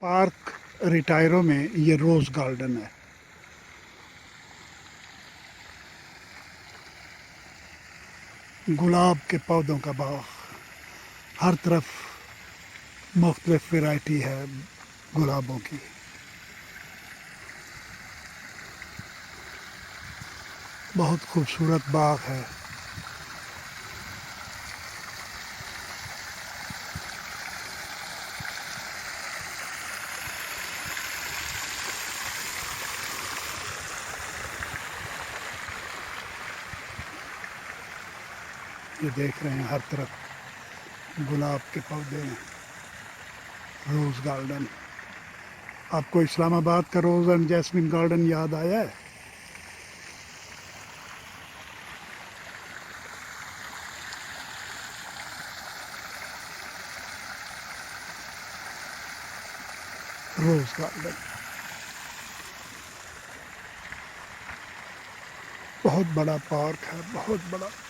Park रिटायरो में ये रोज़ garden है। गुलाब के पौधों का बाग, हर तरफ मुख्तलिफ वैरायटी है गुलाबों की। बहुत खूबसूरत बाग है। ये देख रहे हैं हर तरफ गुलाब के पौधे हैं। Rose garden. आपको इस्लामाबाद का रोज़ एंड जैस्मिन गार्डन याद आया है? रोज़ गार्डन बहुत बड़ा पार्क है, बहुत बड़ा।